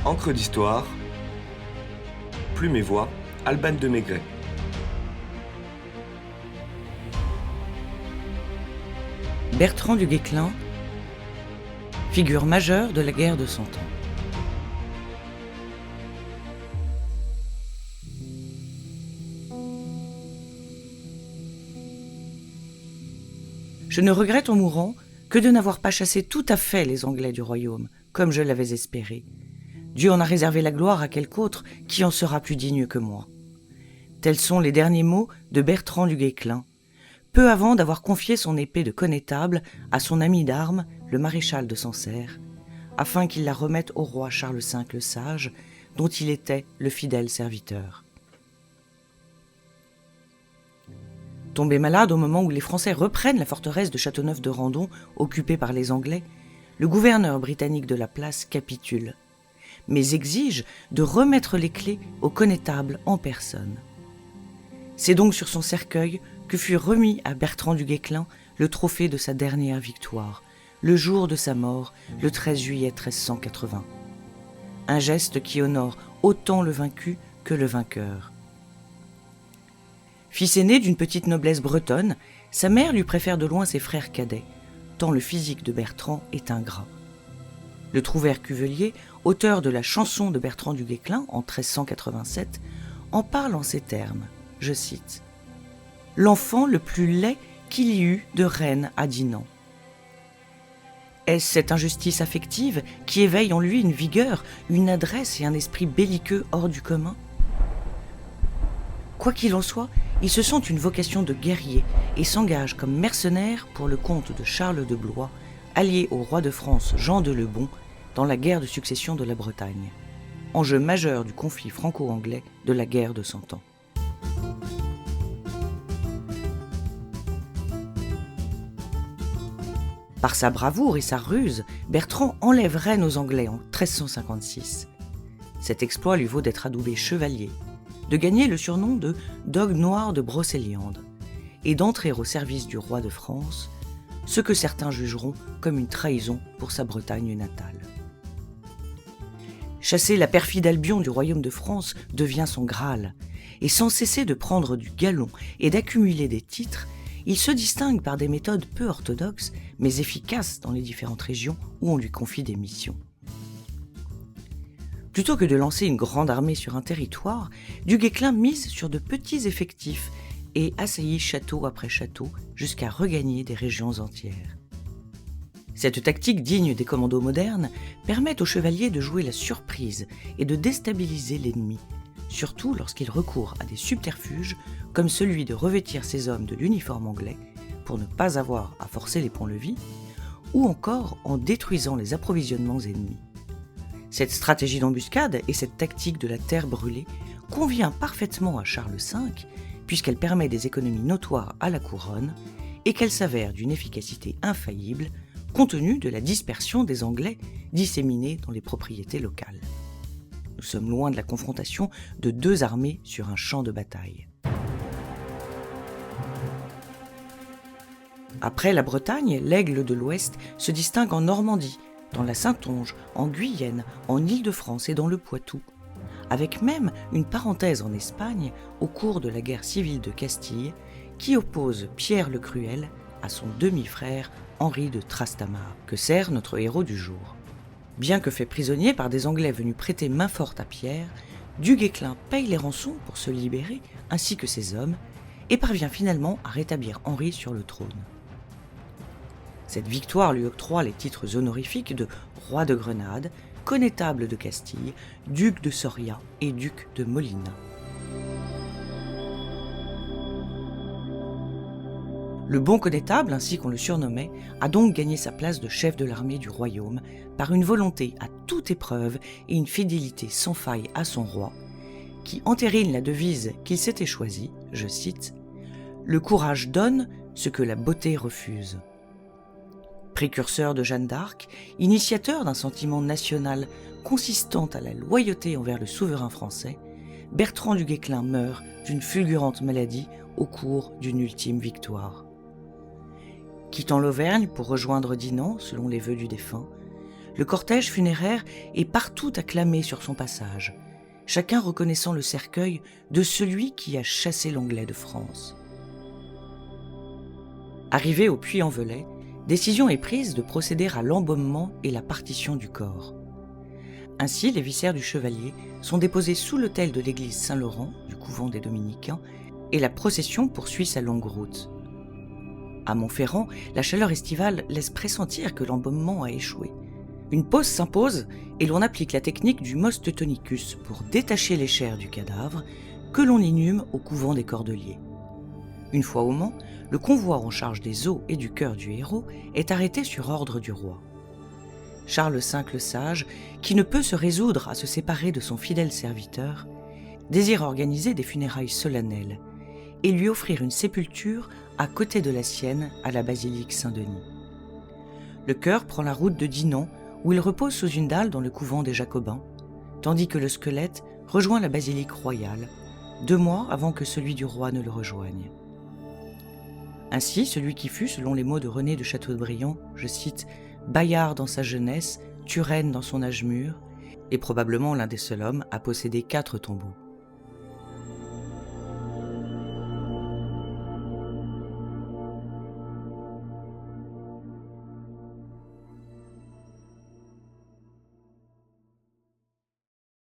Encre d'histoire, Plume et Voix, Alban de Maigret. Bertrand du Guesclin, figure majeure de la guerre de Cent Ans. Je ne regrette en mourant que de n'avoir pas chassé tout à fait les Anglais du royaume, comme je l'avais espéré. Dieu en a réservé la gloire à quelque autre qui en sera plus digne que moi. Tels sont les derniers mots de Bertrand du Guesclin, peu avant d'avoir confié son épée de connétable à son ami d'armes, le maréchal de Sancerre, afin qu'il la remette au roi Charles V le Sage, dont il était le fidèle serviteur. Tombé malade au moment où les Français reprennent la forteresse de Châteauneuf-de-Randon, occupée par les Anglais, le gouverneur britannique de la place capitule, mais exige de remettre les clés au connétable en personne. C'est donc sur son cercueil que fut remis à Bertrand du Guesclin le trophée de sa dernière victoire, le jour de sa mort, le 13 juillet 1380. Un geste qui honore autant le vaincu que le vainqueur. Fils aîné d'une petite noblesse bretonne, sa mère lui préfère de loin ses frères cadets, tant le physique de Bertrand est ingrat. Le Trouvère Cuvelier, auteur de la chanson de Bertrand du Guesclin en 1387, en parle en ces termes, je cite « L'enfant le plus laid qu'il y eut de reine à Dinan. » Est-ce cette injustice affective qui éveille en lui une vigueur, une adresse et un esprit belliqueux hors du commun ? Quoi qu'il en soit, il se sent une vocation de guerrier et s'engage comme mercenaire pour le comte de Charles de Blois, allié au roi de France Jean de Lebon, dans la guerre de succession de la Bretagne, enjeu majeur du conflit franco-anglais de la guerre de Cent Ans. Par sa bravoure et sa ruse, Bertrand enlève Rennes aux Anglais en 1356. Cet exploit lui vaut d'être adoubé chevalier, de gagner le surnom de « Dogue noir de Brocéliande » et d'entrer au service du roi de France, ce que certains jugeront comme une trahison pour sa Bretagne natale. Chasser la perfide Albion du royaume de France devient son Graal, et sans cesser de prendre du galon et d'accumuler des titres, il se distingue par des méthodes peu orthodoxes, mais efficaces dans les différentes régions où on lui confie des missions. Plutôt que de lancer une grande armée sur un territoire, du Guesclin mise sur de petits effectifs et assaillit château après château jusqu'à regagner des régions entières. Cette tactique digne des commandos modernes permet aux chevaliers de jouer la surprise et de déstabiliser l'ennemi, surtout lorsqu'il recourt à des subterfuges comme celui de revêtir ses hommes de l'uniforme anglais pour ne pas avoir à forcer les ponts-levis, ou encore en détruisant les approvisionnements ennemis. Cette stratégie d'embuscade et cette tactique de la terre brûlée convient parfaitement à Charles V, puisqu'elle permet des économies notoires à la couronne et qu'elle s'avère d'une efficacité infaillible compte tenu de la dispersion des Anglais disséminés dans les propriétés locales. Nous sommes loin de la confrontation de deux armées sur un champ de bataille. Après la Bretagne, l'Aigle de l'Ouest se distingue en Normandie, dans la Saintonge, en Guyenne, en Île-de-France et dans le Poitou, avec même une parenthèse en Espagne au cours de la guerre civile de Castille qui oppose Pierre le Cruel à son demi-frère Henri de Trastamare, que sert notre héros du jour. Bien que fait prisonnier par des Anglais venus prêter main forte à Pierre, du Guesclin paye les rançons pour se libérer, ainsi que ses hommes, et parvient finalement à rétablir Henri sur le trône. Cette victoire lui octroie les titres honorifiques de roi de Grenade, connétable de Castille, duc de Soria et duc de Molina. Le bon connétable, ainsi qu'on le surnommait, a donc gagné sa place de chef de l'armée du royaume par une volonté à toute épreuve et une fidélité sans faille à son roi, qui entérine la devise qu'il s'était choisie, je cite, « Le courage donne ce que la beauté refuse ». Précurseur de Jeanne d'Arc, initiateur d'un sentiment national consistant à la loyauté envers le souverain français, Bertrand du Guesclin meurt d'une fulgurante maladie au cours d'une ultime victoire. Quittant l'Auvergne pour rejoindre Dinan, selon les vœux du défunt, le cortège funéraire est partout acclamé sur son passage, chacun reconnaissant le cercueil de celui qui a chassé l'Anglais de France. Arrivé au Puy-en-Velay, décision est prise de procéder à l'embaumement et la partition du corps. Ainsi, les viscères du chevalier sont déposés sous l'autel de l'église Saint-Laurent du couvent des Dominicains et la procession poursuit sa longue route. À Montferrand, la chaleur estivale laisse pressentir que l'embaumement a échoué. Une pause s'impose et l'on applique la technique du mos teutonicus pour détacher les chairs du cadavre que l'on inhume au couvent des Cordeliers. Une fois au Mans, le convoi en charge des os et du cœur du héros est arrêté sur ordre du roi. Charles V le Sage, qui ne peut se résoudre à se séparer de son fidèle serviteur, désire organiser des funérailles solennelles et lui offrir une sépulture à côté de la sienne à la basilique Saint-Denis. Le cœur prend la route de Dinan, où il repose sous une dalle dans le couvent des Jacobins, tandis que le squelette rejoint la basilique royale, 2 mois avant que celui du roi ne le rejoigne. Ainsi, celui qui fut, selon les mots de René de Chateaubriand, je cite, « Bayard dans sa jeunesse, Turenne dans son âge mûr », est probablement l'un des seuls hommes à posséder 4 tombeaux.